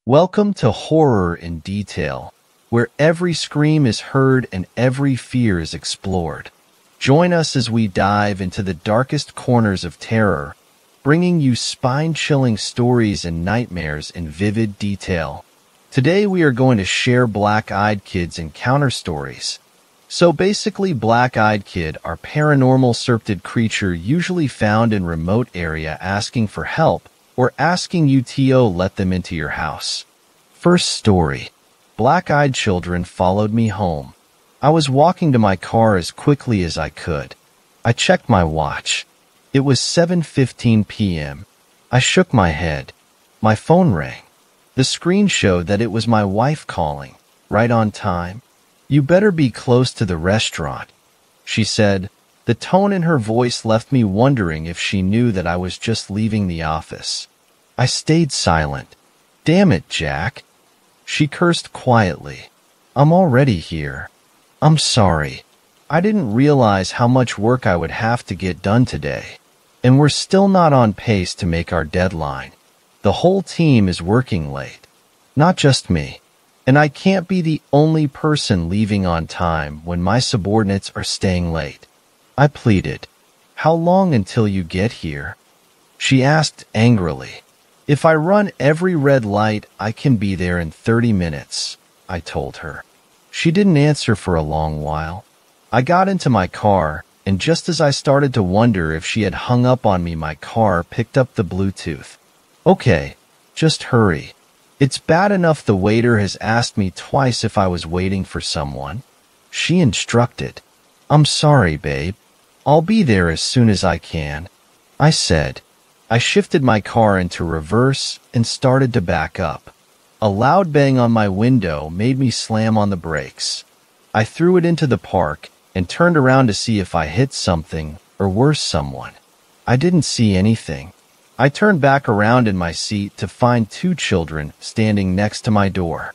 Welcome to Horror in Detail, where every scream is heard and every fear is explored. Join us as we dive into the darkest corners of terror, bringing you spine-chilling stories and nightmares in vivid detail. Today we are going to share Black-Eyed Kid's encounter stories. So basically, Black-Eyed Kid are paranormal syrpid creature usually found in remote area asking for help, or asking you to let them into your house. First story. Black-eyed children followed me home. I was walking to my car as quickly as I could. I checked my watch. It was 7:15 p.m. I shook my head. My phone rang. The screen showed that it was my wife calling. Right on time. "You better be close to the restaurant," she said. The tone in her voice left me wondering if she knew that I was just leaving the office. I stayed silent. "Damn it, Jack." She cursed quietly. "I'm already here. I'm sorry. I didn't realize how much work I would have to get done today. And we're still not on pace to make our deadline. The whole team is working late. Not just me. And I can't be the only person leaving on time when my subordinates are staying late." I pleaded. "How long until you get here?" She asked angrily. "If I run every red light, I can be there in 30 minutes, I told her. She didn't answer for a long while. I got into my car, and just as I started to wonder if she had hung up on me, my car picked up the Bluetooth. "Okay, just hurry. It's bad enough the waiter has asked me twice if I was waiting for someone," she instructed. "I'm sorry, babe. I'll be there as soon as I can," I said. I shifted my car into reverse and started to back up. A loud bang on my window made me slam on the brakes. I threw it into the park and turned around to see if I hit something, or worse, someone. I didn't see anything. I turned back around in my seat to find two children standing next to my door.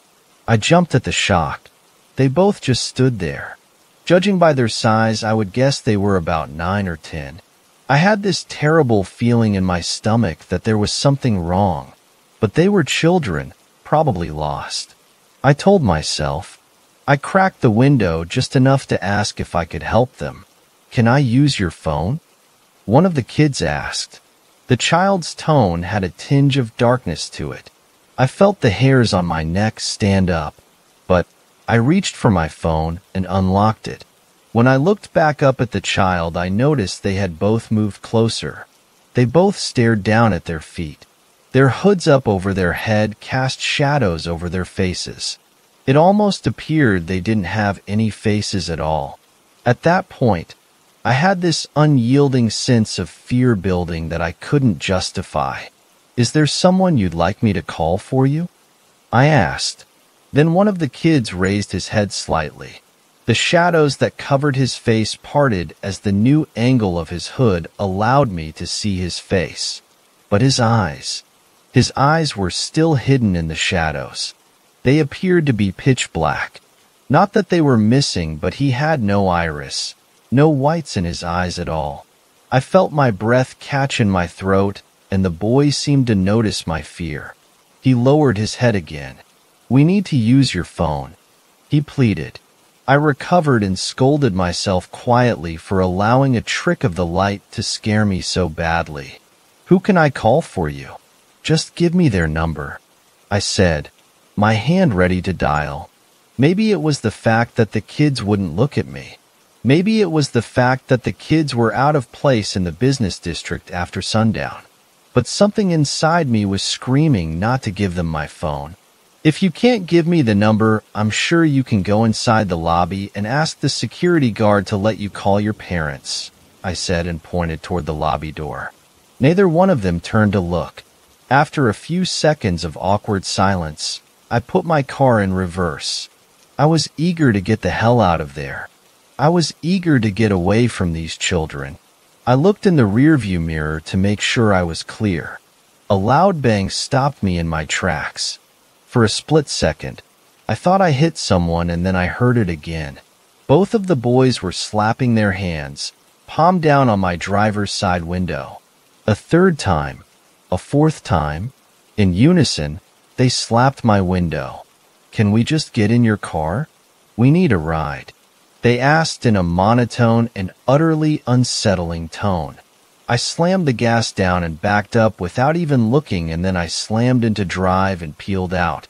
I jumped at the shock. They both just stood there. Judging by their size, I would guess they were about 9 or 10. I had this terrible feeling in my stomach that there was something wrong. But they were children, probably lost. I told myself. I cracked the window just enough to ask if I could help them. "Can I use your phone?" one of the kids asked. The child's tone had a tinge of darkness to it. I felt the hairs on my neck stand up. But I reached for my phone and unlocked it. When I looked back up at the child, I noticed they had both moved closer. They both stared down at their feet. Their hoods up over their head cast shadows over their faces. It almost appeared they didn't have any faces at all. At that point, I had this unyielding sense of fear building that I couldn't justify. "Is there someone you'd like me to call for you?" I asked. Then one of the kids raised his head slightly. The shadows that covered his face parted as the new angle of his hood allowed me to see his face. But his eyes were still hidden in the shadows. They appeared to be pitch black. Not that they were missing, but he had no iris, no whites in his eyes at all. I felt my breath catch in my throat, and the boy seemed to notice my fear. He lowered his head again. "We need to use your phone," he pleaded. I recovered and scolded myself quietly for allowing a trick of the light to scare me so badly. "Who can I call for you?" "Just give me their number," I said, my hand ready to dial. Maybe it was the fact that the kids wouldn't look at me. Maybe it was the fact that the kids were out of place in the business district after sundown. But something inside me was screaming not to give them my phone. "If you can't give me the number, I'm sure you can go inside the lobby and ask the security guard to let you call your parents," I said and pointed toward the lobby door. Neither one of them turned to look. After a few seconds of awkward silence, I put my car in reverse. I was eager to get the hell out of there. I was eager to get away from these children. I looked in the rearview mirror to make sure I was clear. A loud bang stopped me in my tracks. For a split second, I thought I hit someone, and then I heard it again. Both of the boys were slapping their hands, palm down on my driver's side window. A third time, a fourth time, in unison, They slapped my window. "Can we just get in your car? We need a ride," they asked in a monotone and utterly unsettling tone. I slammed the gas down and backed up without even looking, and then I slammed into drive and peeled out.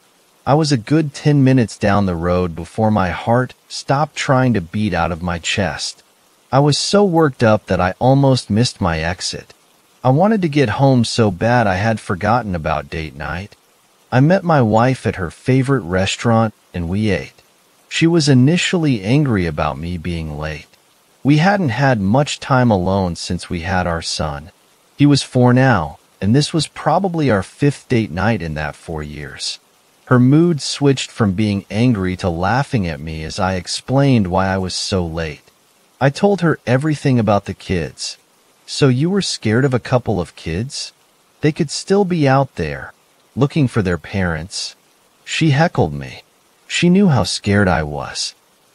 I was a good 10 minutes down the road before my heart stopped trying to beat out of my chest. I was so worked up that I almost missed my exit. I wanted to get home so bad I had forgotten about date night. I met my wife at her favorite restaurant and we ate. She was initially angry about me being late. We hadn't had much time alone since we had our son. He was 4 now, and this was probably our 5th date night in that 4 years. Her mood switched from being angry to laughing at me as I explained why I was so late. I told her everything about the kids. "So you were scared of a couple of kids? They could still be out there, looking for their parents." She heckled me. She knew how scared I was.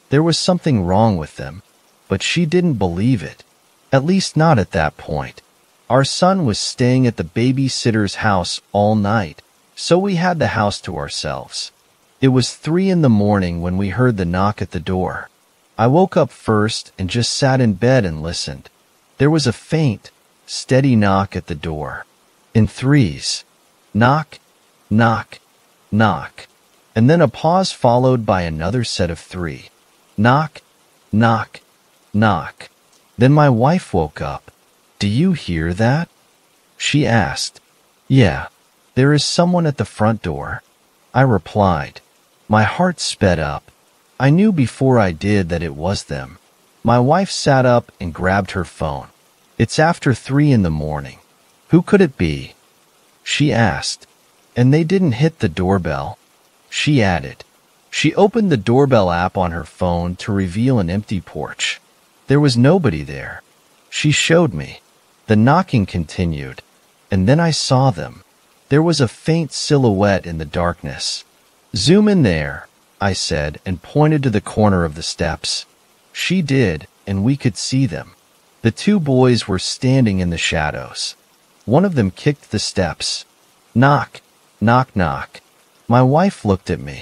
There was something wrong with them, but she didn't believe it. At least not at that point. Our son was staying at the babysitter's house all night, so we had the house to ourselves. It was 3 in the morning when we heard the knock at the door. I woke up first and just sat in bed and listened. There was a faint, steady knock at the door. In threes. Knock, knock, knock. And then a pause followed by another set of 3. Knock, knock, knock. Then my wife woke up. "Do you hear that?" she asked. "Yeah, there is someone at the front door," I replied. My heart sped up. I knew before I did that it was them. My wife sat up and grabbed her phone. "It's after 3 in the morning. Who could it be?" she asked. "And they didn't hit the doorbell," she added. She opened the doorbell app on her phone to reveal an empty porch. There was nobody there. She showed me. The knocking continued, and then I saw them. There was a faint silhouette in the darkness. "Zoom in there," I said, and pointed to the corner of the steps. She did, and we could see them. The 2 boys were standing in the shadows. One of them kicked the steps. Knock, knock, knock. My wife looked at me.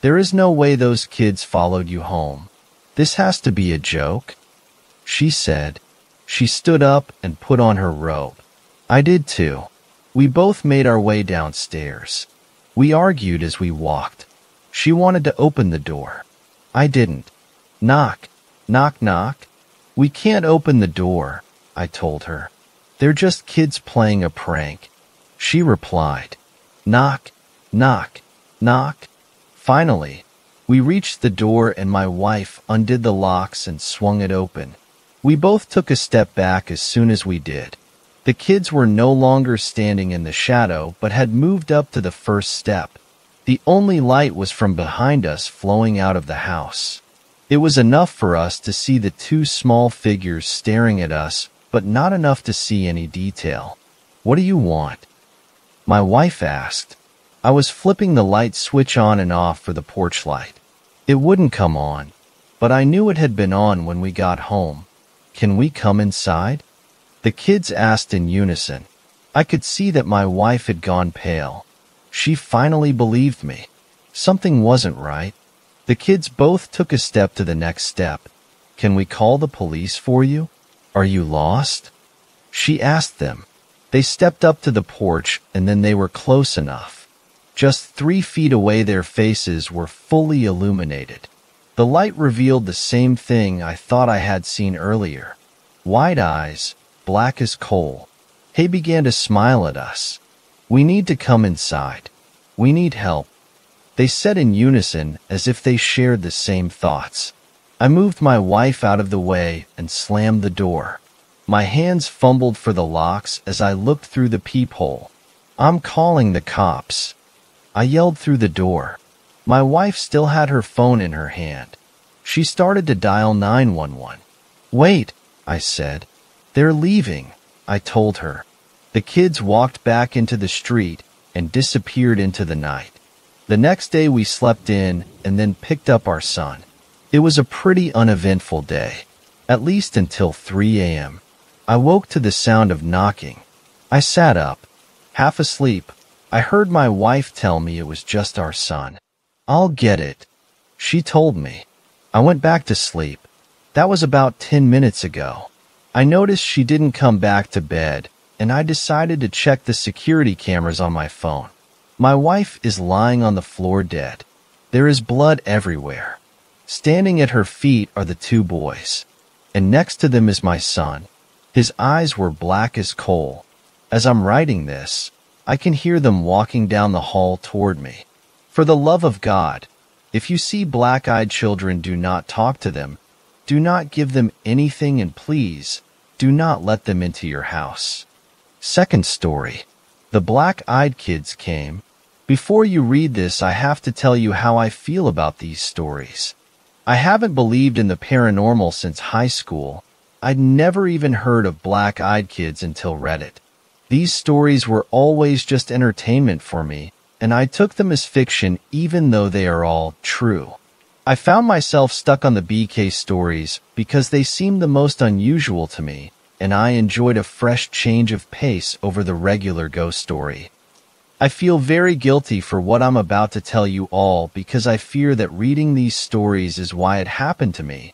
"There is no way those kids followed you home. This has to be a joke," she said. She stood up and put on her robe. I did too. We both made our way downstairs. We argued as we walked. She wanted to open the door. I didn't. "Knock, knock, knock." "We can't open the door," I told her. "They're just kids playing a prank," she replied. Knock, knock, knock. Finally, we reached the door and my wife undid the locks and swung it open. We both took a step back as soon as we did. The kids were no longer standing in the shadow but had moved up to the first step. The only light was from behind us flowing out of the house. It was enough for us to see the 2 small figures staring at us, but not enough to see any detail. "What do you want?" my wife asked. I was flipping the light switch on and off for the porch light. It wouldn't come on, but I knew it had been on when we got home. "Can we come inside?" the kids asked in unison. I could see that my wife had gone pale. She finally believed me. Something wasn't right. The kids both took a step to the next step. "Can we call the police for you? Are you lost?" she asked them. They stepped up to the porch and then they were close enough. Just 3 feet away their faces were fully illuminated. The light revealed the same thing I thought I had seen earlier. Wide eyes, black as coal. They began to smile at us. "We need to come inside. We need help," they said in unison as if they shared the same thoughts. I moved my wife out of the way and slammed the door. My hands fumbled for the locks as I looked through the peephole. "I'm calling the cops," I yelled through the door. My wife still had her phone in her hand. She started to dial 911. "Wait," I said. "They're leaving," I told her. The kids walked back into the street and disappeared into the night. The next day we slept in and then picked up our son. It was a pretty uneventful day, at least until 3 a.m. I woke to the sound of knocking. I sat up. Half asleep, I heard my wife tell me it was just our son. I'll get it, she told me. I went back to sleep. That was about 10 minutes ago. I noticed she didn't come back to bed, and I decided to check the security cameras on my phone. My wife is lying on the floor dead. There is blood everywhere. Standing at her feet are the two boys, and next to them is my son. His eyes were black as coal. As I'm writing this, I can hear them walking down the hall toward me. For the love of God, if you see black-eyed children, do not talk to them. Do not give them anything, and please, do not let them into your house. Second story. The black-eyed kids came. Before you read this, I have to tell you how I feel about these stories. I haven't believed in the paranormal since high school. I'd never even heard of black-eyed kids until Reddit. These stories were always just entertainment for me, and I took them as fiction even though they are all true. I found myself stuck on the BK stories because they seemed the most unusual to me, and I enjoyed a fresh change of pace over the regular ghost story. I feel very guilty for what I'm about to tell you all because I fear that reading these stories is why it happened to me.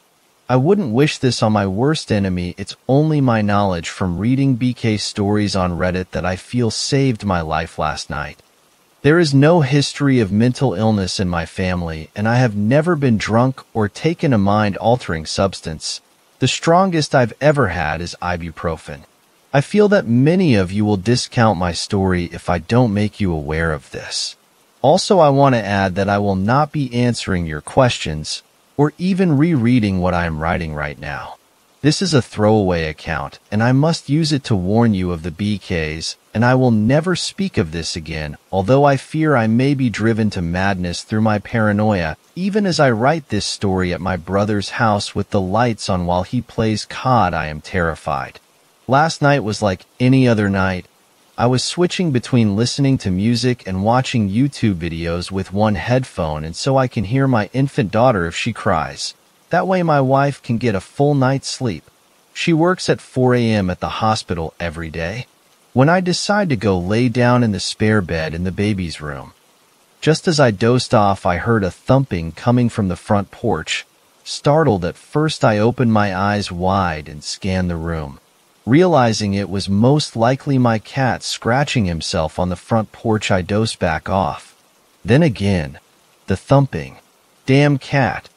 I wouldn't wish this on my worst enemy. It's only my knowledge from reading BK stories on Reddit that I feel saved my life last night. There is no history of mental illness in my family, and I have never been drunk or taken a mind-altering substance. The strongest I've ever had is ibuprofen. I feel that many of you will discount my story if I don't make you aware of this. Also, I want to add that I will not be answering your questions or even rereading what I am writing right now. This is a throwaway account, and I must use it to warn you of the BKs, and I will never speak of this again, although I fear I may be driven to madness through my paranoia, even as I write this story at my brother's house with the lights on while he plays COD. I am terrified. Last night was like any other night. I was switching between listening to music and watching YouTube videos with one headphone, and so I can hear my infant daughter if she cries. That way my wife can get a full night's sleep. She works at 4 a.m. at the hospital every day. When I decide to go lay down in the spare bed in the baby's room, just as I dozed off, I heard a thumping coming from the front porch. Startled at first, I opened my eyes wide and scanned the room, realizing it was most likely my cat scratching himself on the front porch. I dozed back off. Then again, the thumping. Damn cat.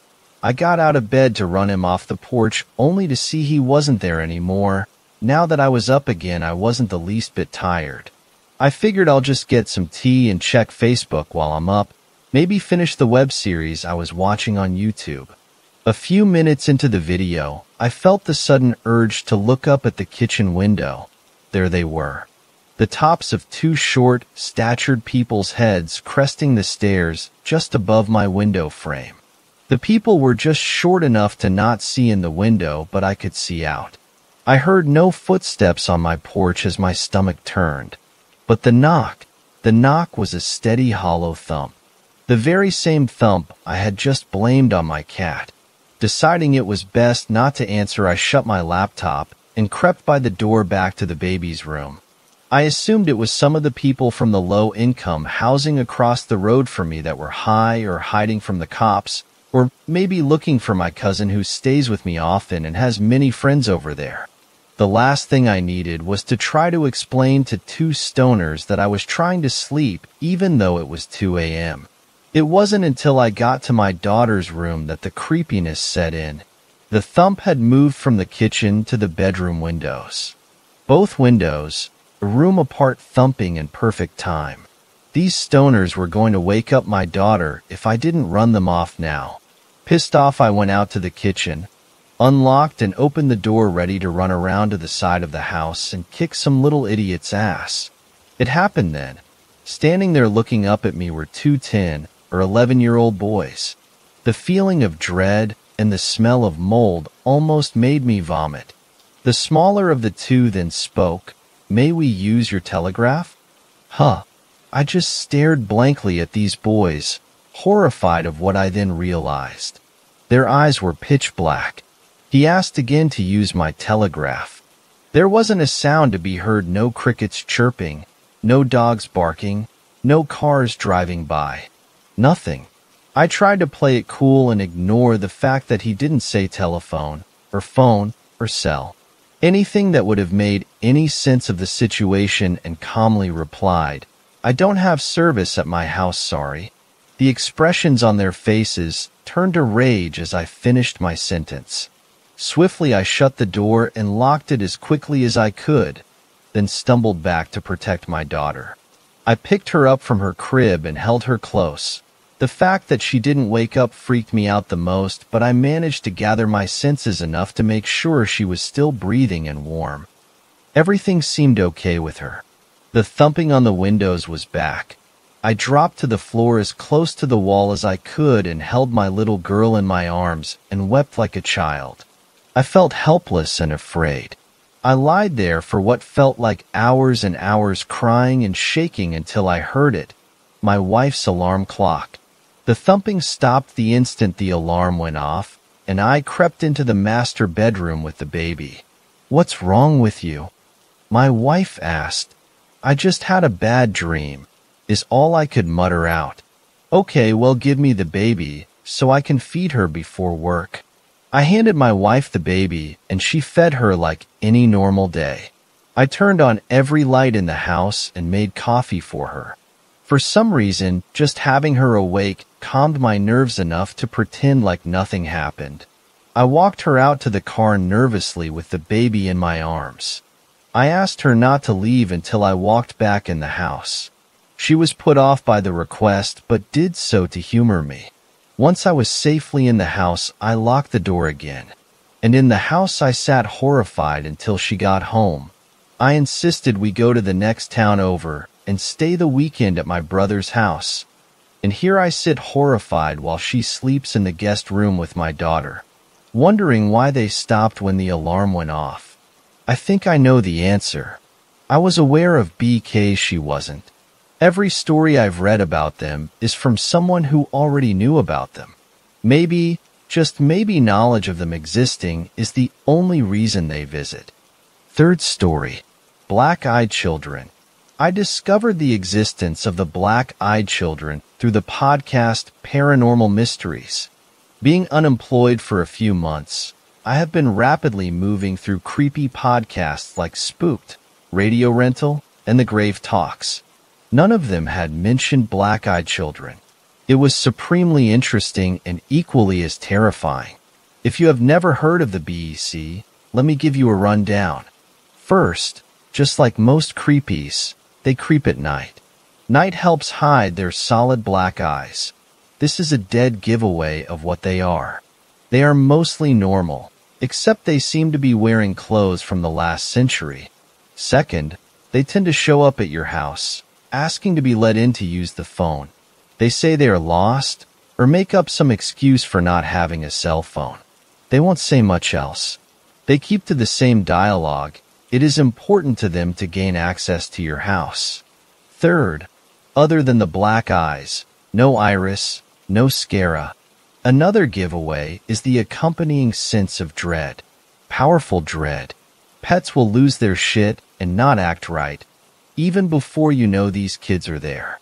I got out of bed to run him off the porch, only to see he wasn't there anymore. Now that I was up again, I wasn't the least bit tired. I figured I'll just get some tea and check Facebook while I'm up, maybe finish the web series I was watching on YouTube. A few minutes into the video, I felt the sudden urge to look up at the kitchen window. There they were, the tops of two short-statured people's heads cresting the stairs just above my window frame. The people were just short enough to not see in the window, but I could see out. I heard no footsteps on my porch as my stomach turned. But the knock was a steady, hollow thump. The very same thump I had just blamed on my cat. Deciding it was best not to answer, I shut my laptop and crept by the door back to the baby's room. I assumed it was some of the people from the low-income housing across the road from me that were high or hiding from the cops, or maybe looking for my cousin who stays with me often and has many friends over there. The last thing I needed was to try to explain to two stoners that I was trying to sleep even though it was 2 a.m. It wasn't until I got to my daughter's room that the creepiness set in. The thump had moved from the kitchen to the bedroom windows. Both windows, a room apart, thumping in perfect time. These stoners were going to wake up my daughter if I didn't run them off now. Pissed off, I went out to the kitchen, unlocked and opened the door, ready to run around to the side of the house and kick some little idiot's ass. It happened then. Standing there looking up at me were two 10 or 11-year-old boys. The feeling of dread and the smell of mold almost made me vomit. The smaller of the two then spoke. "May we use your telegraph?" Huh. I just stared blankly at these boys, horrified of what I then realized. Their eyes were pitch black. He asked again to use my telegraph. There wasn't a sound to be heard, no crickets chirping, no dogs barking, No cars driving by. Nothing. I tried to play it cool and ignore the fact that he didn't say telephone, or phone, or cell. Anything that would have made any sense of the situation, and calmly replied, "I don't have service at my house, sorry." The expressions on their faces turned to rage as I finished my sentence. Swiftly I shut the door and locked it as quickly as I could, then stumbled back to protect my daughter. I picked her up from her crib and held her close. The fact that she didn't wake up freaked me out the most, but I managed to gather my senses enough to make sure she was still breathing and warm. Everything seemed okay with her. The thumping on the windows was back. I dropped to the floor as close to the wall as I could and held my little girl in my arms and wept like a child. I felt helpless and afraid. I lied there for what felt like hours and hours, crying and shaking until I heard it, my wife's alarm clock. The thumping stopped the instant the alarm went off, and I crept into the master bedroom with the baby. "What's wrong with you?" my wife asked. "I just had a bad dream," is all I could mutter out. "Okay, well, give me the baby so I can feed her before work." I handed my wife the baby, and she fed her like any normal day. I turned on every light in the house and made coffee for her. For some reason, just having her awake calmed my nerves enough to pretend like nothing happened. I walked her out to the car nervously with the baby in my arms. I asked her not to leave until I walked back in the house. She was put off by the request, but did so to humor me. Once I was safely in the house, I locked the door again. And in the house I sat horrified until she got home. I insisted we go to the next town over and stay the weekend at my brother's house. And here I sit horrified while she sleeps in the guest room with my daughter, wondering why they stopped when the alarm went off. I think I know the answer. I was aware of BK, she wasn't. Every story I've read about them is from someone who already knew about them. Maybe, just maybe, knowledge of them existing is the only reason they visit. Third story. Black-Eyed Children. I discovered the existence of the Black-Eyed Children through the podcast Paranormal Mysteries. Being unemployed for a few months, I have been rapidly moving through creepy podcasts like Spooked, Radio Rental, and The Grave Talks. None of them had mentioned Black-Eyed Children. It was supremely interesting and equally as terrifying. If you have never heard of the BEC, let me give you a rundown. First, just like most creepies, they creep at night. Night helps hide their solid black eyes. This is a dead giveaway of what they are. They are mostly normal, except they seem to be wearing clothes from the last century. Second, they tend to show up at your house, asking to be let in to use the phone. They say they are lost, or make up some excuse for not having a cell phone. They won't say much else. They keep to the same dialogue. It is important to them to gain access to your house. Third, other than the black eyes, no iris, no scara. Another giveaway is the accompanying sense of dread. Powerful dread. Pets will lose their shit and not act right, even before you know these kids are there.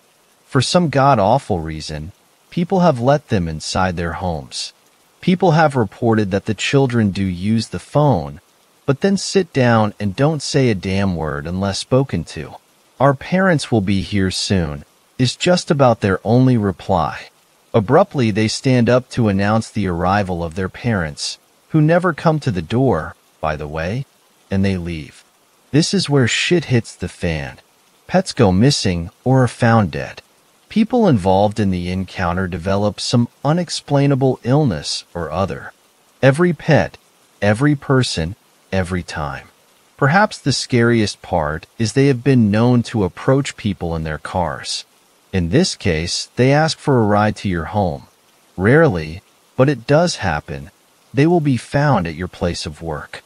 For some god-awful reason, people have let them inside their homes. People have reported that the children do use the phone, but then sit down and don't say a damn word unless spoken to. "Our parents will be here soon," is just about their only reply. Abruptly, they stand up to announce the arrival of their parents, who never come to the door, by the way, and they leave. This is where shit hits the fan. Pets go missing or are found dead. People involved in the encounter develop some unexplainable illness or other. Every pet, every person, every time. Perhaps the scariest part is they have been known to approach people in their cars. In this case, they ask for a ride to your home. Rarely, but it does happen, they will be found at your place of work.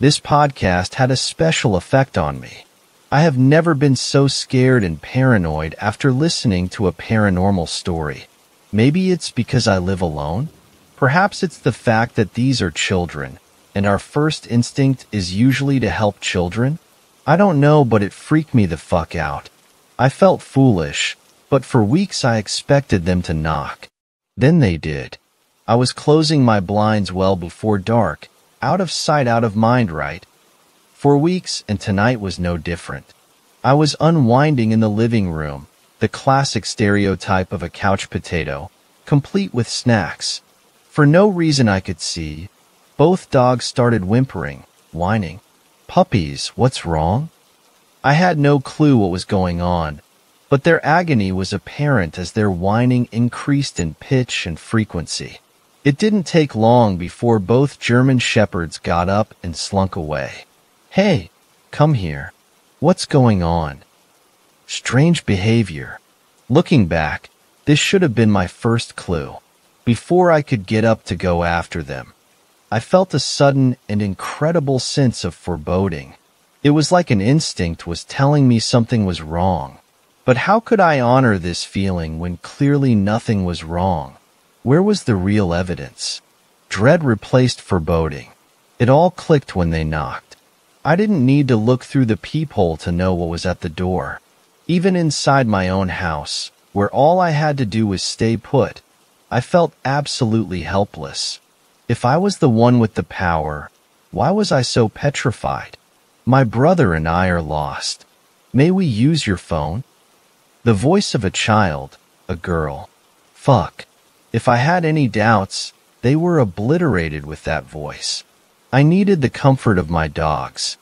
This podcast had a special effect on me. I have never been so scared and paranoid after listening to a paranormal story. Maybe it's because I live alone. Perhaps it's the fact that these are children, and our first instinct is usually to help children. I don't know, but it freaked me the fuck out. I felt foolish, But for weeks I expected them to knock. Then they did. I was closing my blinds well before dark, out of sight, out of mind, right? For weeks, and tonight was no different. I was unwinding in the living room, the classic stereotype of a couch potato, complete with snacks. For no reason I could see, both dogs started whimpering, whining. Puppies, what's wrong? I had no clue what was going on, but their agony was apparent as their whining increased in pitch and frequency. It didn't take long before both German shepherds got up and slunk away. Hey, come here. What's going on? Strange behavior. Looking back, this should have been my first clue. Before I could get up to go after them, I felt a sudden and incredible sense of foreboding. It was like an instinct was telling me something was wrong. But how could I honor this feeling when clearly nothing was wrong? Where was the real evidence? Dread replaced foreboding. It all clicked when they knocked. I didn't need to look through the peephole to know what was at the door. Even inside my own house, where all I had to do was stay put, I felt absolutely helpless. If I was the one with the power, why was I so petrified? My brother and I are lost. May we use your phone? The voice of a child, a girl. Fuck. If I had any doubts, they were obliterated with that voice. I needed the comfort of my dogs.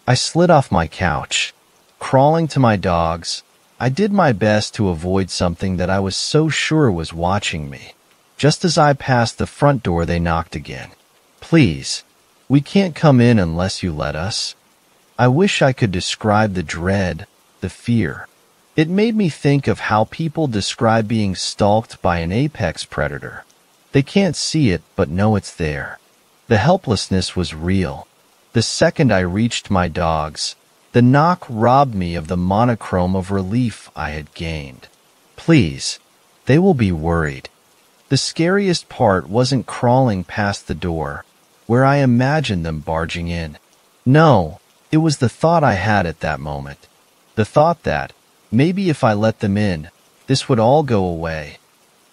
I slid off my couch. Crawling to my dogs, I did my best to avoid something that I was so sure was watching me. Just as I passed the front door, they knocked again. Please, we can't come in unless you let us. I wish I could describe the dread, the fear. It made me think of how people describe being stalked by an apex predator. They can't see it, but know it's there. The helplessness was real. The second I reached my dogs, the knock robbed me of the monochrome of relief I had gained. Please, they will be worried. The scariest part wasn't crawling past the door, where I imagined them barging in. No, it was the thought I had at that moment. The thought that, maybe if I let them in, this would all go away.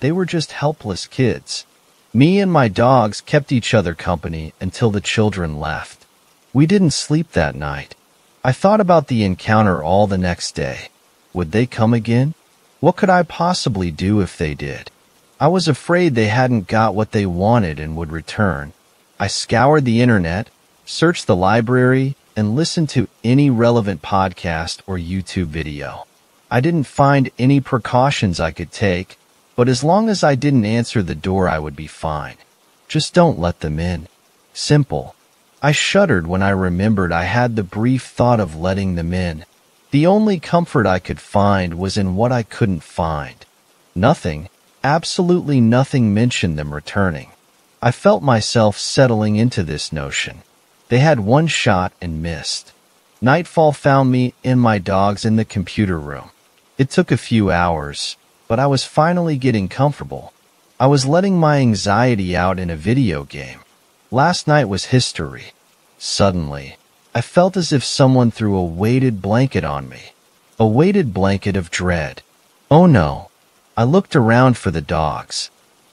They were just helpless kids. Me and my dogs kept each other company until the children left. We didn't sleep that night. I thought about the encounter all the next day. Would they come again? What could I possibly do if they did? I was afraid they hadn't got what they wanted and would return. I scoured the internet, searched the library, and listened to any relevant podcast or YouTube video. I didn't find any precautions I could take, but as long as I didn't answer the door, I would be fine. Just don't let them in. Simple. I shuddered when I remembered I had the brief thought of letting them in. The only comfort I could find was in what I couldn't find. Nothing, absolutely nothing mentioned them returning. I felt myself settling into this notion. They had one shot and missed. Nightfall found me and my dogs in the computer room. It took a few hours, but I was finally getting comfortable. I was letting my anxiety out in a video game. Last night was history. Suddenly, I felt as if someone threw a weighted blanket on me. A weighted blanket of dread. Oh no. I looked around for the dogs.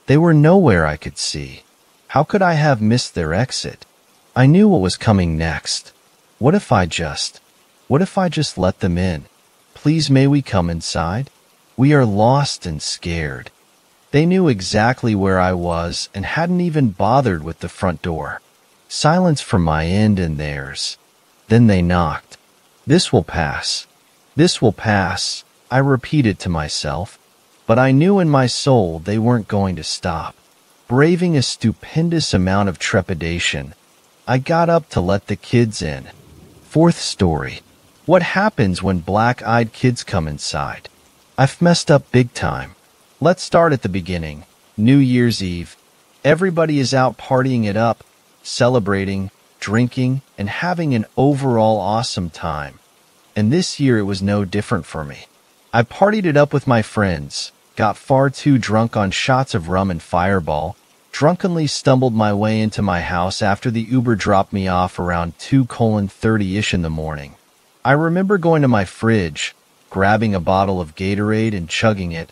They were nowhere I could see. How could I have missed their exit? I knew what was coming next. What if I just let them in? Please, may we come inside? We are lost and scared. They knew exactly where I was and hadn't even bothered with the front door. Silence from my end and theirs. Then they knocked. This will pass. This will pass, I repeated to myself. But I knew in my soul they weren't going to stop. Braving a stupendous amount of trepidation, I got up to let the kids in. Fourth story. What happens when black-eyed kids come inside? I've messed up big time. Let's start at the beginning. New Year's Eve. Everybody is out partying it up, celebrating, drinking, and having an overall awesome time. And this year it was no different for me. I partied it up with my friends, got far too drunk on shots of rum and Fireball, drunkenly stumbled my way into my house after the Uber dropped me off around 2:30-ish in the morning. I remember going to my fridge, grabbing a bottle of Gatorade and chugging it,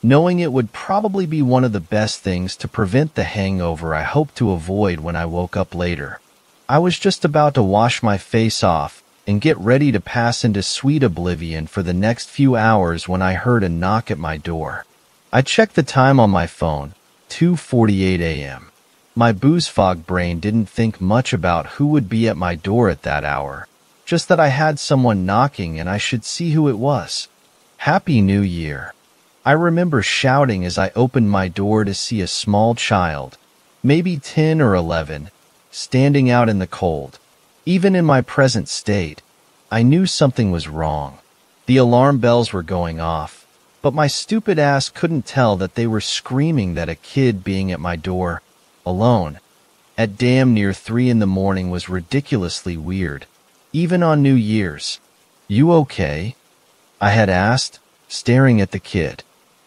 knowing it would probably be one of the best things to prevent the hangover I hoped to avoid when I woke up later. I was just about to wash my face off and get ready to pass into sweet oblivion for the next few hours when I heard a knock at my door. I checked the time on my phone, 2:48 a.m. My booze fog brain didn't think much about who would be at my door at that hour, just that I had someone knocking and I should see who it was. Happy New Year. I remember shouting as I opened my door to see a small child, maybe 10 or 11, standing out in the cold. Even in my present state, I knew something was wrong. The alarm bells were going off, but my stupid ass couldn't tell that they were screaming that a kid being at my door, alone, at damn near 3 in the morning was ridiculously weird, even on New Year's. "You okay?" I had asked, staring at the kid.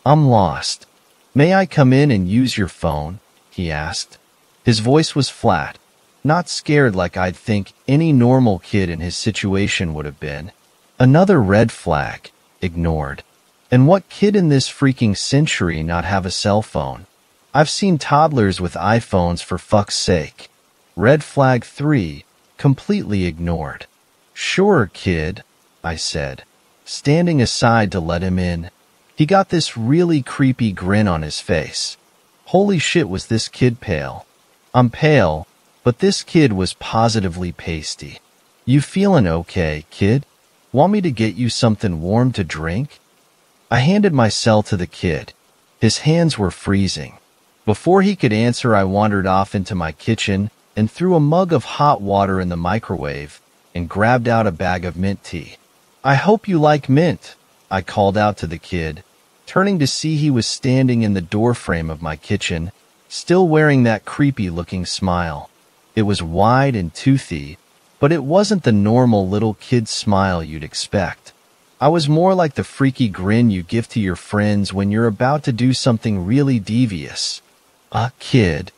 "I'm lost. May I come in and use your phone?" he asked. His voice was flat, not scared like I'd think any normal kid in his situation would have been. Another red flag, ignored. And what kid in this freaking century not have a cell phone? I've seen toddlers with iPhones for fuck's sake. Red flag 3, completely ignored. "Sure, kid," I said, standing aside to let him in. He got this really creepy grin on his face. Holy shit, was this kid pale. I'm pale, but this kid was positively pasty. "You feelin' okay, kid? Want me to get you something warm to drink?" I handed my cell to the kid. His hands were freezing. Before he could answer, I wandered off into my kitchen and threw a mug of hot water in the microwave and grabbed out a bag of mint tea. "I hope you like mint," I called out to the kid, turning to see he was standing in the doorframe of my kitchen, still wearing that creepy-looking smile. It was wide and toothy, but it wasn't the normal little kid smile you'd expect. I was more like the freaky grin you give to your friends when you're about to do something really devious. Kid,"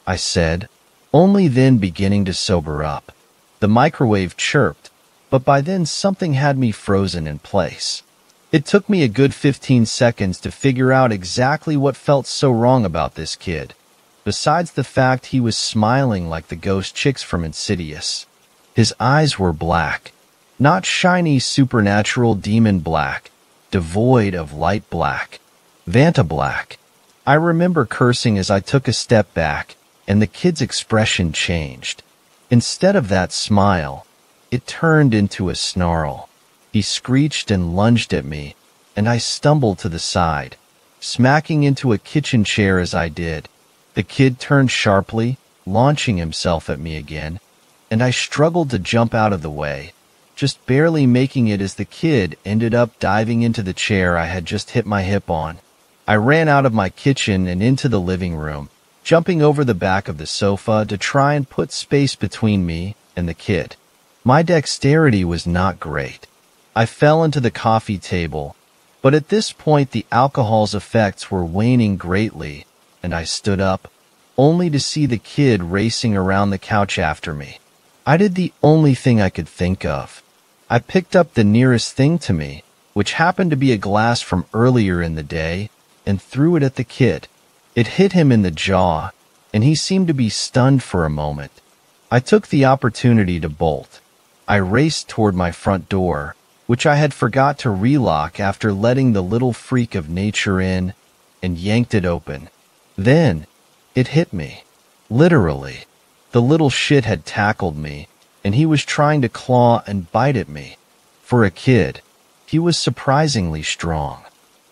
I said, only then beginning to sober up. The microwave chirped, but by then something had me frozen in place. It took me a good 15 seconds to figure out exactly what felt so wrong about this kid, besides the fact he was smiling like the ghost chicks from Insidious. His eyes were black, not shiny supernatural demon black, devoid of light black, Vanta black. I remember cursing as I took a step back, and the kid's expression changed. Instead of that smile, it turned into a snarl. He screeched and lunged at me, and I stumbled to the side, smacking into a kitchen chair as I did. The kid turned sharply, launching himself at me again, and I struggled to jump out of the way, just barely making it as the kid ended up diving into the chair I had just hit my hip on. I ran out of my kitchen and into the living room, jumping over the back of the sofa to try and put space between me and the kid. My dexterity was not great. I fell into the coffee table, but at this point the alcohol's effects were waning greatly, and I stood up, only to see the kid racing around the couch after me. I did the only thing I could think of. I picked up the nearest thing to me, which happened to be a glass from earlier in the day, and threw it at the kid. It hit him in the jaw, and he seemed to be stunned for a moment. I took the opportunity to bolt. I raced toward my front door, which I had forgot to relock after letting the little freak of nature in, and yanked it open. Then, it hit me. Literally. The little shit had tackled me, and he was trying to claw and bite at me. For a kid, he was surprisingly strong.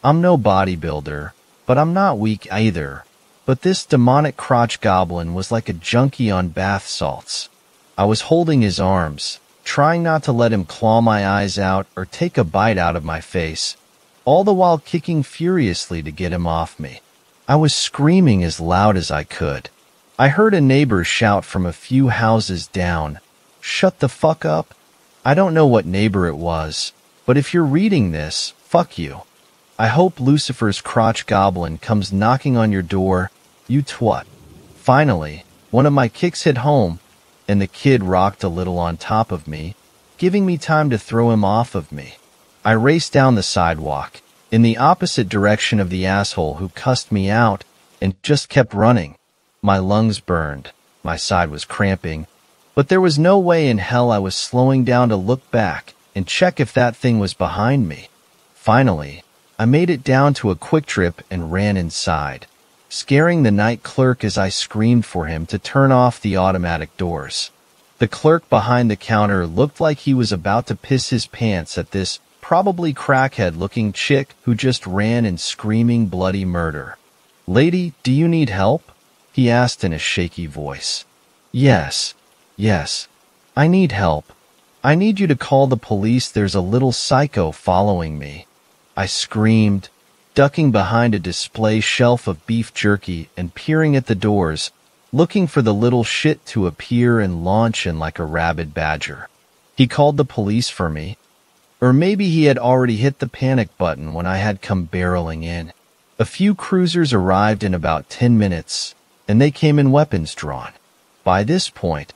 I'm no bodybuilder, but I'm not weak either. But this demonic crotch goblin was like a junkie on bath salts. I was holding his arms, trying not to let him claw my eyes out or take a bite out of my face, all the while kicking furiously to get him off me. I was screaming as loud as I could. I heard a neighbor shout from a few houses down, "Shut the fuck up." I don't know what neighbor it was, but if you're reading this, fuck you. I hope Lucifer's crotch goblin comes knocking on your door, you twat. Finally, one of my kicks hit home, and the kid rocked a little on top of me, giving me time to throw him off of me. I raced down the sidewalk, in the opposite direction of the asshole who cussed me out, and just kept running. My lungs burned, my side was cramping, but there was no way in hell I was slowing down to look back and check if that thing was behind me. Finally, I made it down to a Quick Trip and ran inside, scaring the night clerk as I screamed for him to turn off the automatic doors. The clerk behind the counter looked like he was about to piss his pants at this probably crackhead-looking chick who just ran in screaming bloody murder. "Lady, do you need help?" he asked in a shaky voice. Yes, I need help. I need you to call the police. There's a little psycho following me," I screamed, ducking behind a display shelf of beef jerky and peering at the doors, looking for the little shit to appear and launch in like a rabid badger. He called the police for me. Or maybe he had already hit the panic button when I had come barreling in. A few cruisers arrived in about 10 minutes, and they came in weapons drawn. By this point,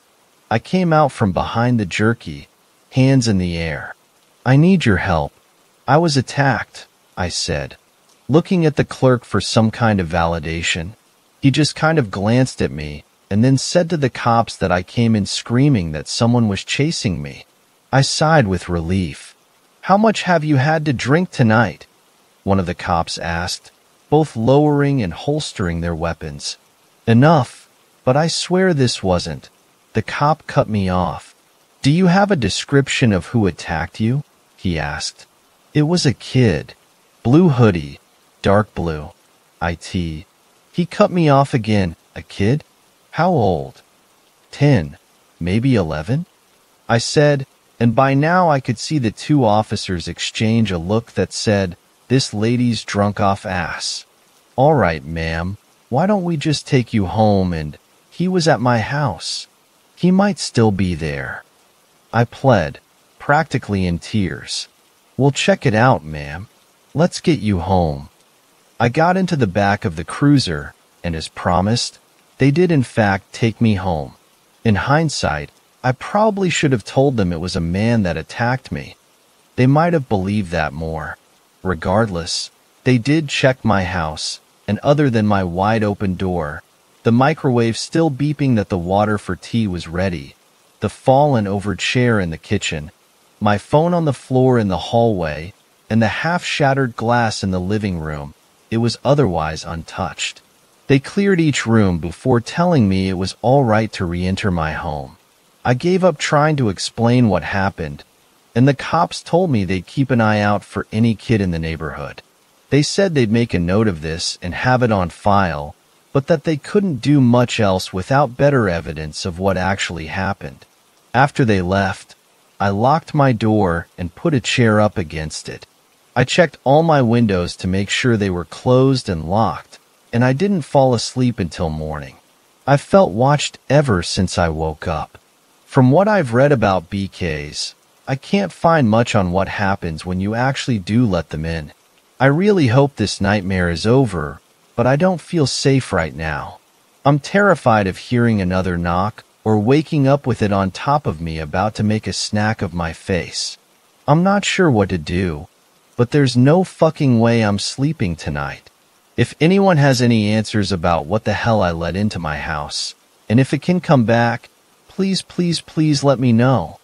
I came out from behind the jerky, hands in the air. "I need your help. I was attacked," I said, looking at the clerk for some kind of validation. He just kind of glanced at me and then said to the cops that I came in screaming that someone was chasing me. I sighed with relief. "How much have you had to drink tonight?" one of the cops asked, both lowering and holstering their weapons. "Enough, but I swear this wasn't." The cop cut me off. "Do you have a description of who attacked you?" he asked. "It was a kid. Blue hoodie, dark blue. IT. He cut me off again. "A kid? How old?" 10, maybe 11? I said, and by now I could see the two officers exchange a look that said, "This lady's drunk off ass." "All right, ma'am, why don't we just take you home?" And he was at my house. He might still be there. I pled, practically in tears. "We'll check it out, ma'am. Let's get you home." I got into the back of the cruiser, and as promised, they did in fact take me home. In hindsight, I probably should have told them it was a man that attacked me. They might have believed that more. Regardless, they did check my house, and other than my wide-open door, the microwave still beeping that the water for tea was ready, the fallen-over chair in the kitchen, my phone on the floor in the hallway, and the half-shattered glass in the living room, it was otherwise untouched. They cleared each room before telling me it was all right to re-enter my home. I gave up trying to explain what happened, and the cops told me they'd keep an eye out for any kid in the neighborhood. They said they'd make a note of this and have it on file, but that they couldn't do much else without better evidence of what actually happened. After they left, I locked my door and put a chair up against it. I checked all my windows to make sure they were closed and locked, and I didn't fall asleep until morning. I felt watched ever since I woke up. From what I've read about BKs, I can't find much on what happens when you actually do let them in. I really hope this nightmare is over, but I don't feel safe right now. I'm terrified of hearing another knock or waking up with it on top of me about to make a snack of my face. I'm not sure what to do, but there's no fucking way I'm sleeping tonight. If anyone has any answers about what the hell I let into my house, and if it can come back, please let me know.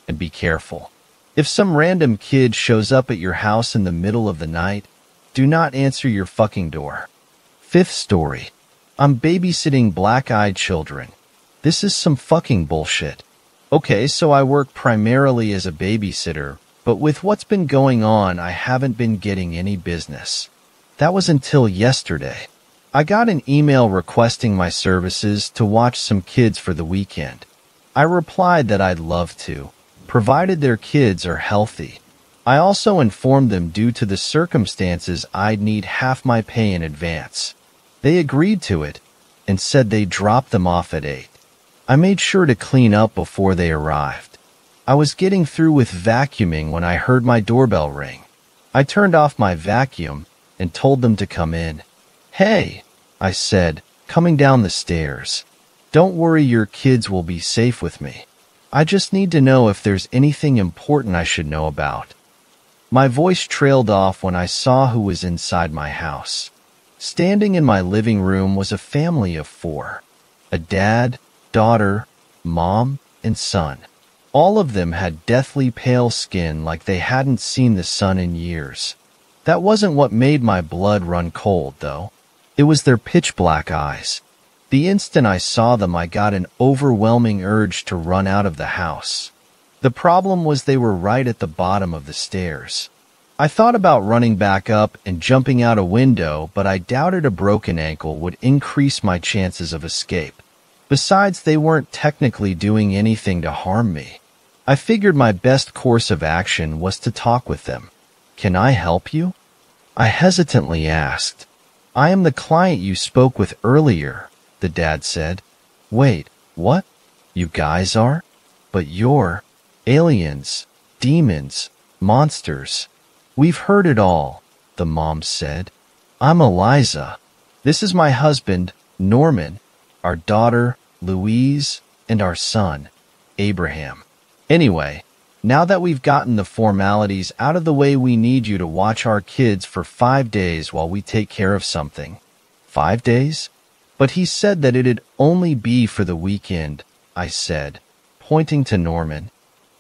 And be careful. If some random kid shows up at your house in the middle of the night, do not answer your fucking door. Fifth story. I'm babysitting black-eyed children. This is some fucking bullshit. Okay, so I work primarily as a babysitter, but with what's been going on, I haven't been getting any business. That was until yesterday. I got an email requesting my services to watch some kids for the weekend. I replied that I'd love to, provided their kids are healthy. I also informed them due to the circumstances I'd need half my pay in advance. They agreed to it and said they'd drop them off at 8. I made sure to clean up before they arrived. I was getting through with vacuuming when I heard my doorbell ring. I turned off my vacuum and told them to come in. "Hey," I said, coming down the stairs. "Don't worry, your kids will be safe with me. I just need to know if there's anything important I should know about." My voice trailed off when I saw who was inside my house. Standing in my living room was a family of 4. A dad, daughter, mom, and son. All of them had deathly pale skin like they hadn't seen the sun in years. That wasn't what made my blood run cold, though. It was their pitch-black eyes. The instant I saw them, I got an overwhelming urge to run out of the house. The problem was they were right at the bottom of the stairs. I thought about running back up and jumping out a window, but I doubted a broken ankle would increase my chances of escape. Besides, they weren't technically doing anything to harm me. I figured my best course of action was to talk with them. "Can I help you?" I hesitantly asked. "I am the client you spoke with earlier," the dad said. "Wait, what? You guys are? But you're aliens, demons, monsters. We've heard it all," the mom said. "I'm Eliza. This is my husband, Norman, our daughter, Louise, and our son, Abraham. Anyway, now that we've gotten the formalities out of the way, we need you to watch our kids for 5 days while we take care of something." 5 days? But he said that it'd only be for the weekend, I said, pointing to Norman.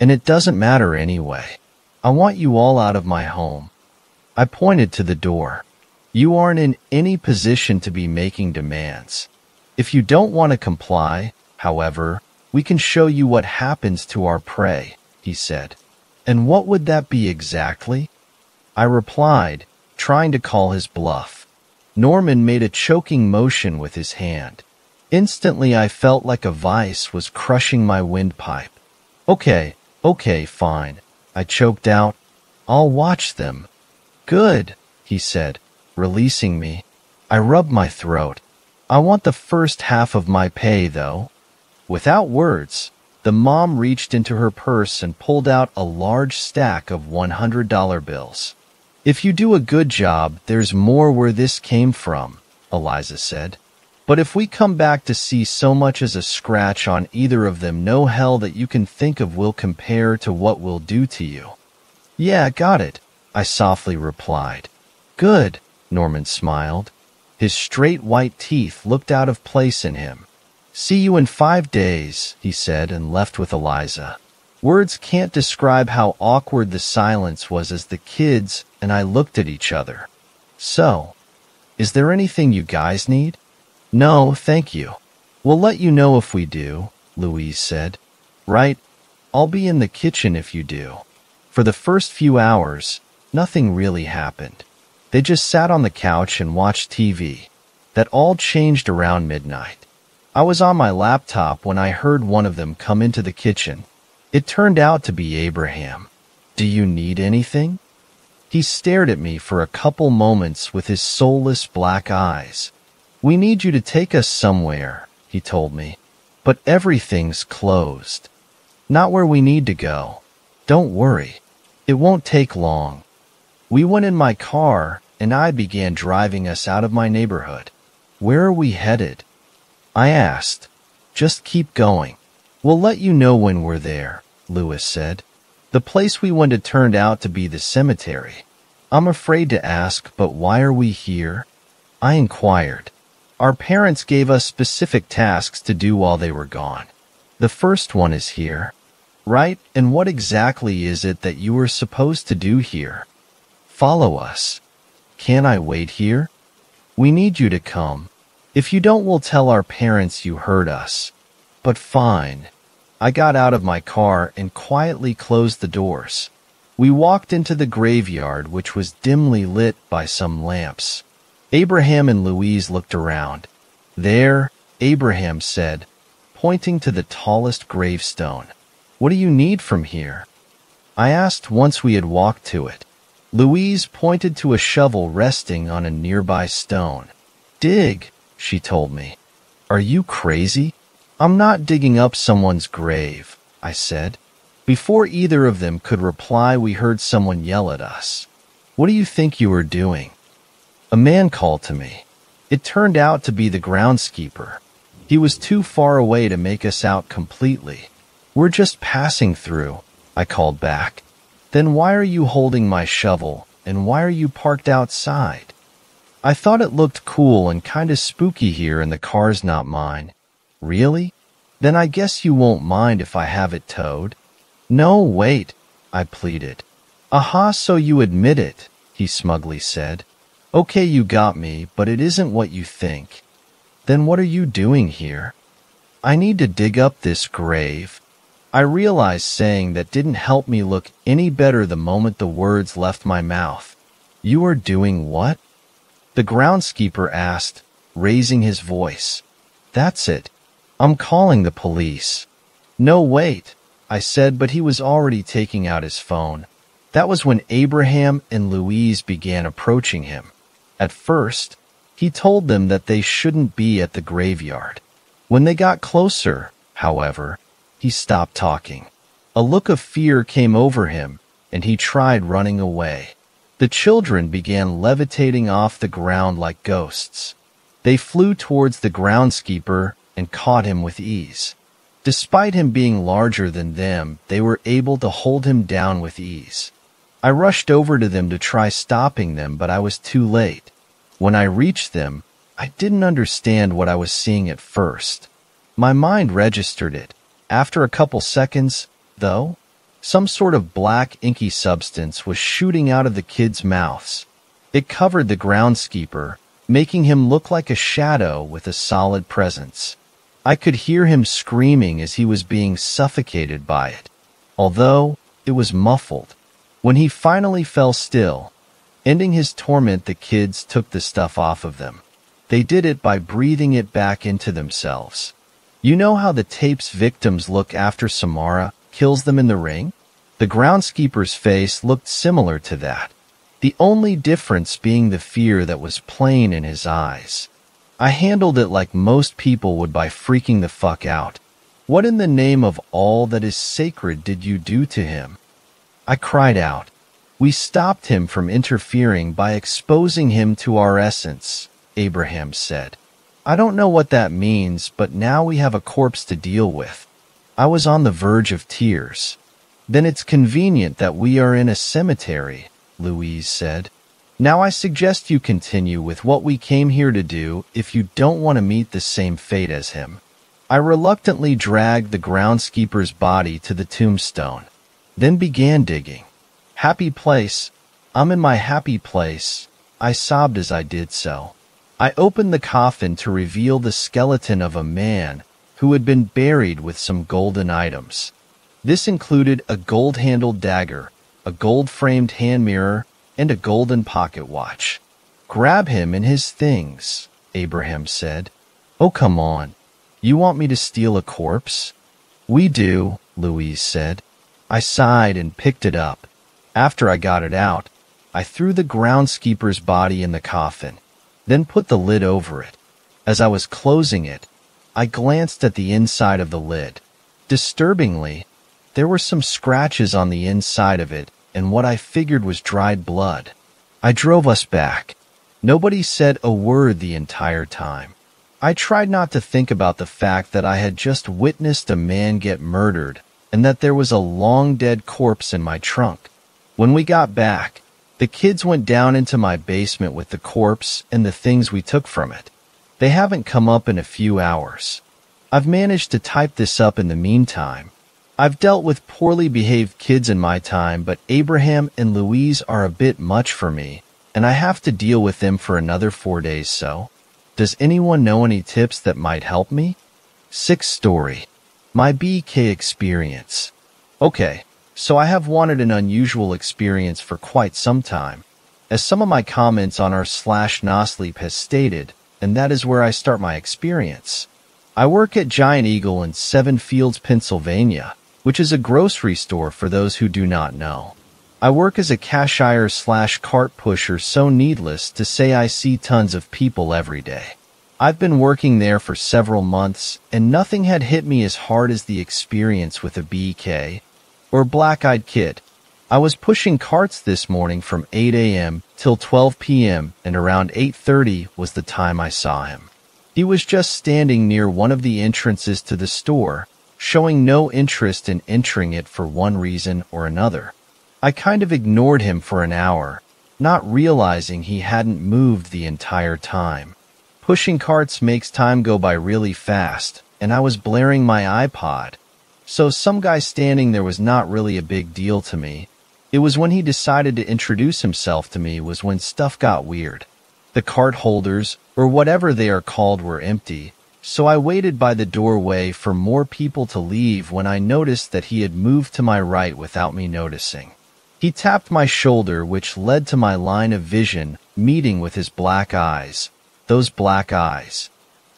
"And it doesn't matter anyway. I want you all out of my home." I pointed to the door. "You aren't in any position to be making demands. If you don't want to comply, however, we can show you what happens to our prey," he said. "And what would that be exactly?" I replied, trying to call his bluff. Norman made a choking motion with his hand. Instantly, I felt like a vice was crushing my windpipe. Okay, fine," I choked out. "I'll watch them." "Good," he said, releasing me. I rubbed my throat. "I want the first half of my pay, though." Without words, the mom reached into her purse and pulled out a large stack of $100 bills. "If you do a good job, there's more where this came from," Eliza said. "But if we come back to see so much as a scratch on either of them, no hell that you can think of will compare to what we'll do to you." "Yeah, got it," I softly replied. "Good," Norman smiled. His straight white teeth looked out of place in him. "See you in 5 days," he said, and left with Eliza. Words can't describe how awkward the silence was as the kids and I looked at each other. "So, is there anything you guys need?" "No, thank you. We'll let you know if we do," Louise said. "Right? I'll be in the kitchen if you do." For the first few hours, nothing really happened. They just sat on the couch and watched TV. That all changed around midnight. I was on my laptop when I heard one of them come into the kitchen. It turned out to be Abraham. "Do you need anything?" He stared at me for a couple moments with his soulless black eyes. "We need you to take us somewhere," he told me. "But everything's closed. Not where we need to go. Don't worry. It won't take long." We went in my car, and I began driving us out of my neighborhood. "Where are we headed?" I asked. "Just keep going. We'll let you know when we're there," Lewis said. The place we went to turned out to be the cemetery. "I'm afraid to ask, but why are we here?" I inquired. "Our parents gave us specific tasks to do while they were gone. The first one is here." "Right, and what exactly is it that you were supposed to do here?" "Follow us." "Can I wait here?" "We need you to come. If you don't, we'll tell our parents you heard us." "But fine." I got out of my car and quietly closed the doors. We walked into the graveyard, which was dimly lit by some lamps. Abraham and Louise looked around. "There," Abraham said, pointing to the tallest gravestone. "What do you need from here?" I asked once we had walked to it. Louise pointed to a shovel resting on a nearby stone. "Dig," she told me. "Are you crazy?" "I'm not digging up someone's grave," I said. Before either of them could reply, we heard someone yell at us. "What do you think you are doing?" A man called to me. It turned out to be the groundskeeper. He was too far away to make us out completely. "We're just passing through," I called back. Then why are you holding my shovel, and why are you parked outside? I thought it looked cool and kinda spooky here and the car's not mine. Really? Then I guess you won't mind if I have it towed? No, wait, I pleaded. Aha, so you admit it, he smugly said. Okay, you got me, but it isn't what you think. Then what are you doing here? I need to dig up this grave. I realized saying that didn't help me look any better the moment the words left my mouth. You are doing what? The groundskeeper asked, raising his voice. That's it. I'm calling the police. No, wait, I said, but he was already taking out his phone. That was when Abraham and Louise began approaching him. At first, he told them that they shouldn't be at the graveyard. When they got closer, however, he stopped talking. A look of fear came over him, and he tried running away. The children began levitating off the ground like ghosts. They flew towards the groundskeeper and caught him with ease. Despite him being larger than them, they were able to hold him down with ease. I rushed over to them to try stopping them, but I was too late. When I reached them, I didn't understand what I was seeing at first. My mind registered it. After a couple seconds, though, some sort of black inky substance was shooting out of the kids' mouths. It covered the groundskeeper, making him look like a shadow with a solid presence. I could hear him screaming as he was being suffocated by it, although it was muffled. When he finally fell still, ending his torment, the kids took the stuff off of them. They did it by breathing it back into themselves. You know how the tape's victims look after Samara kills them in the ring? The groundskeeper's face looked similar to that, the only difference being the fear that was plain in his eyes. I handled it like most people would, by freaking the fuck out. What in the name of all that is sacred did you do to him? I cried out. We stopped him from interfering by exposing him to our essence, Abraham said. I don't know what that means, but now we have a corpse to deal with. I was on the verge of tears. Then it's convenient that we are in a cemetery, Louise said. Now I suggest you continue with what we came here to do if you don't want to meet the same fate as him. I reluctantly dragged the groundskeeper's body to the tombstone, then began digging. Happy place. I'm in my happy place, I sobbed as I did so. I opened the coffin to reveal the skeleton of a man who had been buried with some golden items. This included a gold-handled dagger, a gold-framed hand mirror, and a golden pocket watch. Grab him and his things, Abraham said. Oh, come on. You want me to steal a corpse? We do, Louise said. I sighed and picked it up. After I got it out, I threw the groundskeeper's body in the coffin, then put the lid over it. As I was closing it, I glanced at the inside of the lid. Disturbingly, there were some scratches on the inside of it and what I figured was dried blood. I drove us back. Nobody said a word the entire time. I tried not to think about the fact that I had just witnessed a man get murdered and that there was a long-dead corpse in my trunk. When we got back, the kids went down into my basement with the corpse and the things we took from it. They haven't come up in a few hours. I've managed to type this up in the meantime. I've dealt with poorly behaved kids in my time, but Abraham and Louise are a bit much for me, and I have to deal with them for another 4 days so. Does anyone know any tips that might help me? 6th story. My BK experience. Okay, so I have wanted an unusual experience for quite some time, as some of my comments on our /Nosleep has stated, and that is where I start my experience. I work at Giant Eagle in Seven Fields, Pennsylvania, which is a grocery store for those who do not know. I work as a cashier/cart pusher, so needless to say I see tons of people every day. I've been working there for several months, and nothing had hit me as hard as the experience with a BK, or black-eyed kid. I was pushing carts this morning from 8 a.m. till 12 p.m., and around 8:30 was the time I saw him. He was just standing near one of the entrances to the store, showing no interest in entering it for one reason or another. I kind of ignored him for an hour, not realizing he hadn't moved the entire time. Pushing carts makes time go by really fast, and I was blaring my iPod. So some guy standing there was not really a big deal to me. It was when he decided to introduce himself to me was when stuff got weird. The cart holders, or whatever they are called, were empty, so I waited by the doorway for more people to leave when I noticed that he had moved to my right without me noticing. He tapped my shoulder, which led to my line of vision, meeting with his black eyes. Those black eyes.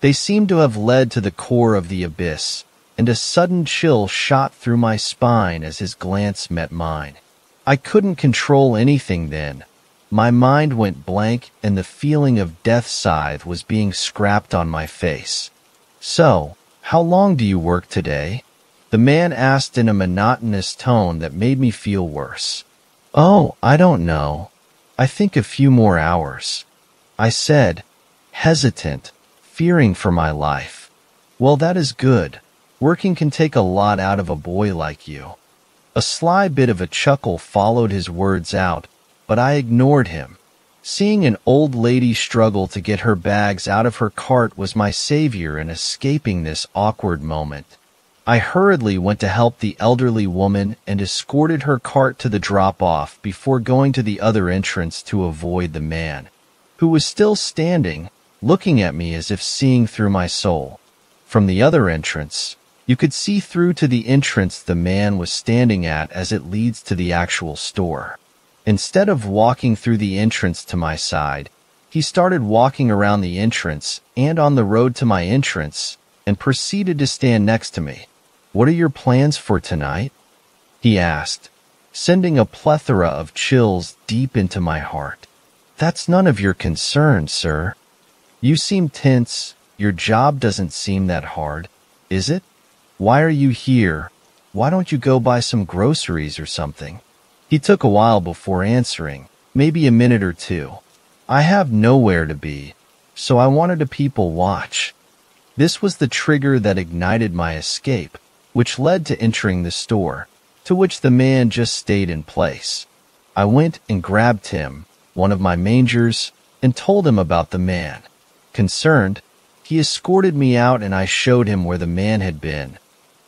They seemed to have led to the core of the abyss, and a sudden chill shot through my spine as his glance met mine. I couldn't control anything then. My mind went blank and the feeling of death scythe was being scrapped on my face. "So, how long do you work today?" the man asked in a monotonous tone that made me feel worse. "Oh, I don't know. I think a few more hours," I said, hesitant, fearing for my life. "Well, that is good. Working can take a lot out of a boy like you." A sly bit of a chuckle followed his words out, but I ignored him. Seeing an old lady struggle to get her bags out of her cart was my savior in escaping this awkward moment. I hurriedly went to help the elderly woman and escorted her cart to the drop-off before going to the other entrance to avoid the man, who was still standing, looking at me as if seeing through my soul. From the other entrance, you could see through to the entrance the man was standing at as it leads to the actual store. Instead of walking through the entrance to my side, he started walking around the entrance and on the road to my entrance and proceeded to stand next to me. "What are your plans for tonight?" he asked, sending a plethora of chills deep into my heart. "That's none of your concern, sir. You seem tense. Your job doesn't seem that hard, is it? Why are you here? Why don't you go buy some groceries or something?" He took a while before answering, maybe a minute or two. "I have nowhere to be, so I wanted to people watch." This was the trigger that ignited my escape, which led to entering the store, to which the man just stayed in place. I went and grabbed Tim, one of my mangers, and told him about the man. Concerned, he escorted me out and I showed him where the man had been,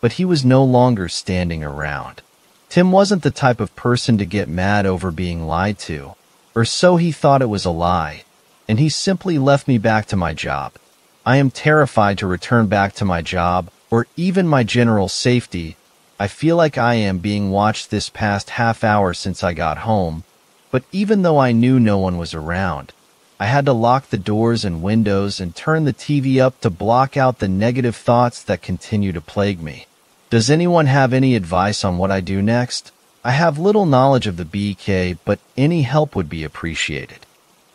but he was no longer standing around. Tim wasn't the type of person to get mad over being lied to, or so he thought it was a lie, and he simply left me back to my job. I am terrified to return back to my job, or even my general safety. I feel like I am being watched this past half hour since I got home, but even though I knew no one was around, I had to lock the doors and windows and turn the TV up to block out the negative thoughts that continue to plague me. Does anyone have any advice on what I do next? I have little knowledge of the BK, but any help would be appreciated.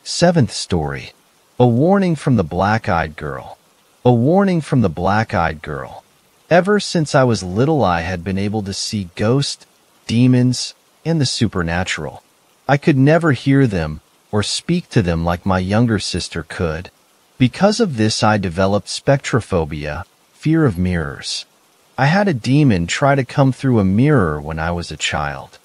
7th story. A warning from the black-eyed girl. A warning from the black-eyed girl. Ever since I was little, I had been able to see ghosts, demons, and the supernatural. I could never hear them or speak to them like my younger sister could. Because of this, I developed spectrophobia, fear of mirrors. I had a demon try to come through a mirror when I was a child.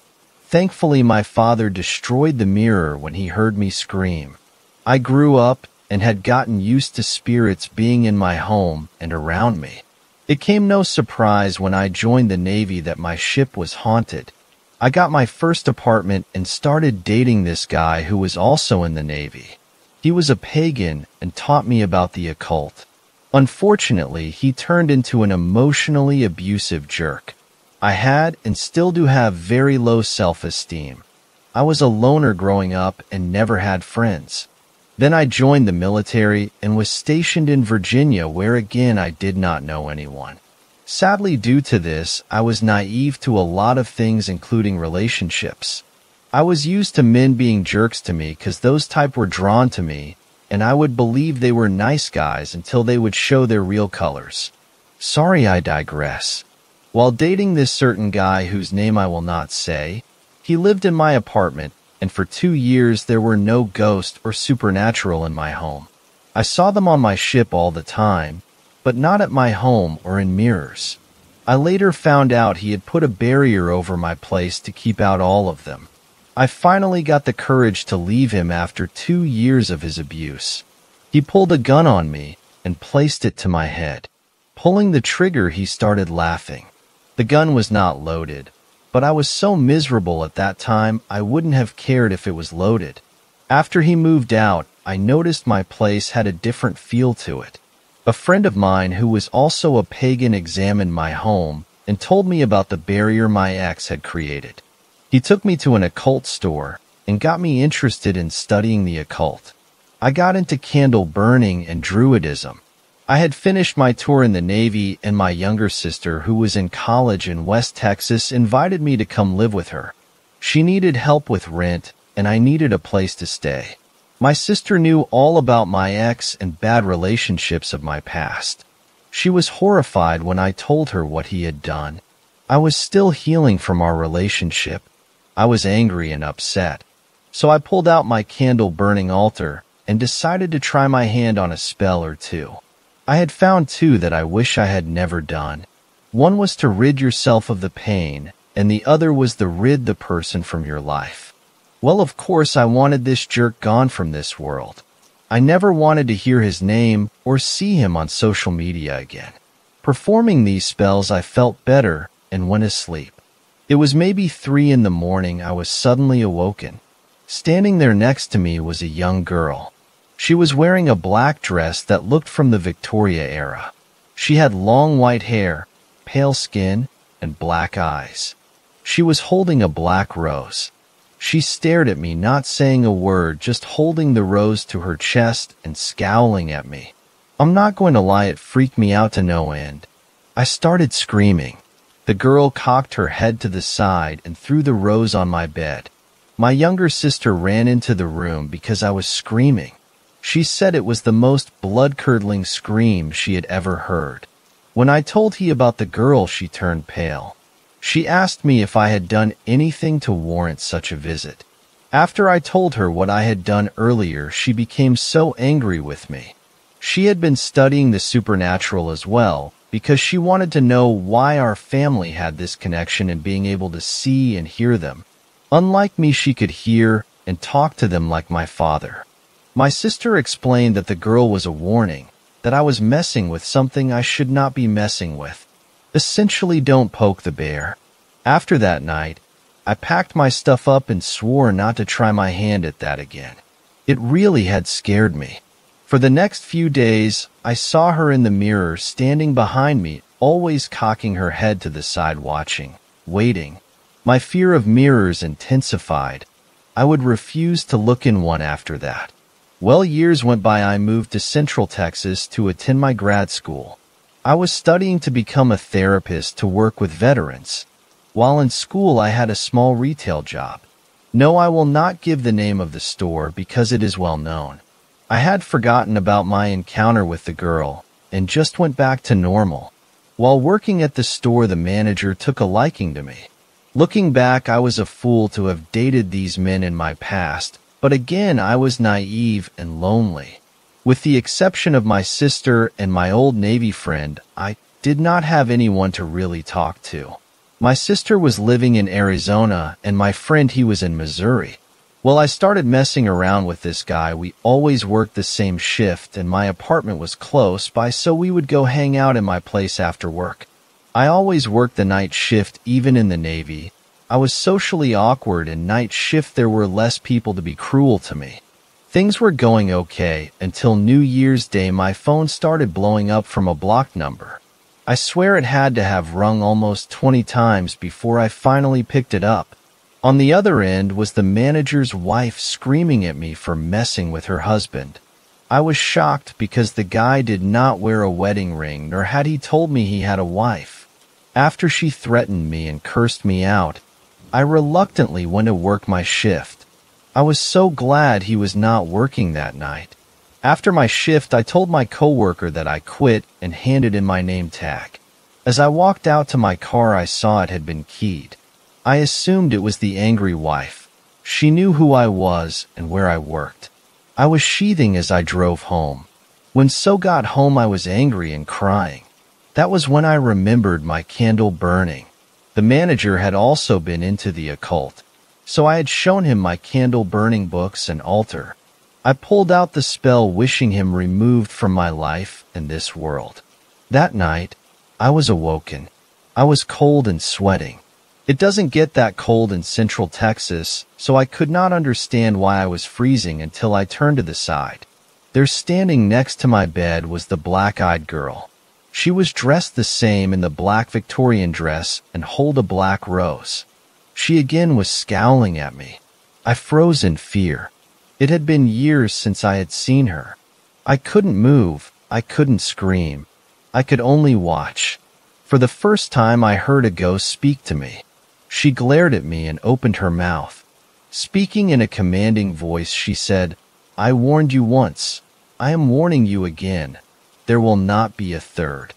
Thankfully, my father destroyed the mirror when he heard me scream. I grew up and had gotten used to spirits being in my home and around me. It came no surprise when I joined the Navy that my ship was haunted. I got my first apartment and started dating this guy who was also in the Navy. He was a pagan and taught me about the occult. Unfortunately, he turned into an emotionally abusive jerk. I had and still do have very low self-esteem. I was a loner growing up and never had friends. Then I joined the military and was stationed in Virginia, where again I did not know anyone. Sadly, due to this, I was naive to a lot of things, including relationships. I was used to men being jerks to me because those type were drawn to me, and I would believe they were nice guys until they would show their real colors. Sorry, I digress. While dating this certain guy whose name I will not say, he lived in my apartment, and for 2 years there were no ghosts or supernatural in my home. I saw them on my ship all the time, but not at my home or in mirrors. I later found out he had put a barrier over my place to keep out all of them. I finally got the courage to leave him after 2 years of his abuse. He pulled a gun on me and placed it to my head. Pulling the trigger, he started laughing. The gun was not loaded, but I was so miserable at that time I wouldn't have cared if it was loaded. After he moved out, I noticed my place had a different feel to it. A friend of mine who was also a pagan examined my home and told me about the barrier my ex had created. He took me to an occult store and got me interested in studying the occult. I got into candle burning and druidism. I had finished my tour in the Navy, and my younger sister, who was in college in West Texas, invited me to come live with her. She needed help with rent, and I needed a place to stay. My sister knew all about my ex and bad relationships of my past. She was horrified when I told her what he had done. I was still healing from our relationship. I was angry and upset. So I pulled out my candle-burning altar and decided to try my hand on a spell or two. I had found 2 that I wish I had never done. One was to rid yourself of the pain, and the other was to rid the person from your life. Well, of course, I wanted this jerk gone from this world. I never wanted to hear his name or see him on social media again. Performing these spells, I felt better and went asleep. It was maybe 3 in the morning. I was suddenly awoken. Standing there next to me was a young girl. She was wearing a black dress that looked from the Victoria era. She had long white hair, pale skin, and black eyes. She was holding a black rose. She stared at me, not saying a word, just holding the rose to her chest and scowling at me. I'm not going to lie, it freaked me out to no end. I started screaming. The girl cocked her head to the side and threw the rose on my bed. My younger sister ran into the room because I was screaming. She said it was the most blood-curdling scream she had ever heard. When I told her about the girl, she turned pale. She asked me if I had done anything to warrant such a visit. After I told her what I had done earlier, she became so angry with me. She had been studying the supernatural as well, because she wanted to know why our family had this connection and being able to see and hear them. Unlike me, she could hear and talk to them like my father. My sister explained that the girl was a warning, that I was messing with something I should not be messing with. Essentially, don't poke the bear. After that night, I packed my stuff up and swore not to try my hand at that again. It really had scared me. For the next few days, I saw her in the mirror standing behind me, always cocking her head to the side, watching, waiting. My fear of mirrors intensified. I would refuse to look in one after that. Well, years went by. I moved to Central Texas to attend my grad school. I was studying to become a therapist to work with veterans. While in school, I had a small retail job. No, I will not give the name of the store because it is well known. I had forgotten about my encounter with the girl and just went back to normal. While working at the store, the manager took a liking to me. Looking back, I was a fool to have dated these men in my past. But again, I was naive and lonely. With the exception of my sister and my old Navy friend, I did not have anyone to really talk to. My sister was living in Arizona, and my friend, he was in Missouri. Well, I started messing around with this guy. We always worked the same shift, and my apartment was close by, so we would go hang out in my place after work. I always worked the night shift, even in the Navy. I was socially awkward, and night shift there were less people to be cruel to me. Things were going okay until New Year's Day. My phone started blowing up from a blocked number. I swear it had to have rung almost 20 times before I finally picked it up. On the other end was the manager's wife screaming at me for messing with her husband. I was shocked because the guy did not wear a wedding ring, nor had he told me he had a wife. After she threatened me and cursed me out, I reluctantly went to work my shift. I was so glad he was not working that night. After my shift, I told my coworker that I quit and handed in my name tag. As I walked out to my car, I saw it had been keyed. I assumed it was the angry wife. She knew who I was and where I worked. I was sheathing as I drove home. When I got home, I was angry and crying. That was when I remembered my candle burning. The manager had also been into the occult, so I had shown him my candle-burning books and altar. I pulled out the spell, wishing him removed from my life and this world. That night, I was awoken. I was cold and sweating. It doesn't get that cold in Central Texas, so I could not understand why I was freezing until I turned to the side. There, standing next to my bed, was the black-eyed girl. She was dressed the same in the black Victorian dress and held a black rose. She again was scowling at me. I froze in fear. It had been years since I had seen her. I couldn't move. I couldn't scream. I could only watch. For the first time, I heard a ghost speak to me. She glared at me and opened her mouth. Speaking in a commanding voice, she said, "I warned you once. I am warning you again. There will not be a third."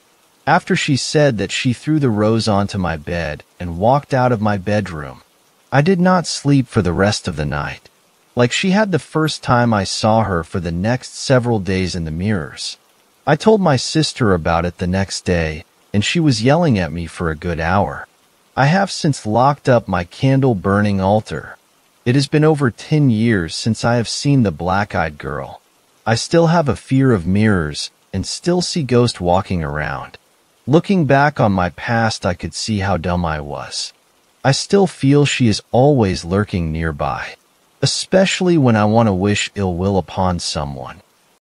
After she said that, she threw the rose onto my bed and walked out of my bedroom. I did not sleep for the rest of the night, like she had the first time I saw her, for the next several days in the mirrors. I told my sister about it the next day, and she was yelling at me for a good hour. I have since locked up my candle-burning altar. It has been over 10 years since I have seen the black-eyed girl. I still have a fear of mirrors and still see ghosts walking around. Looking back on my past, I could see how dumb I was. I still feel she is always lurking nearby, especially when I want to wish ill will upon someone.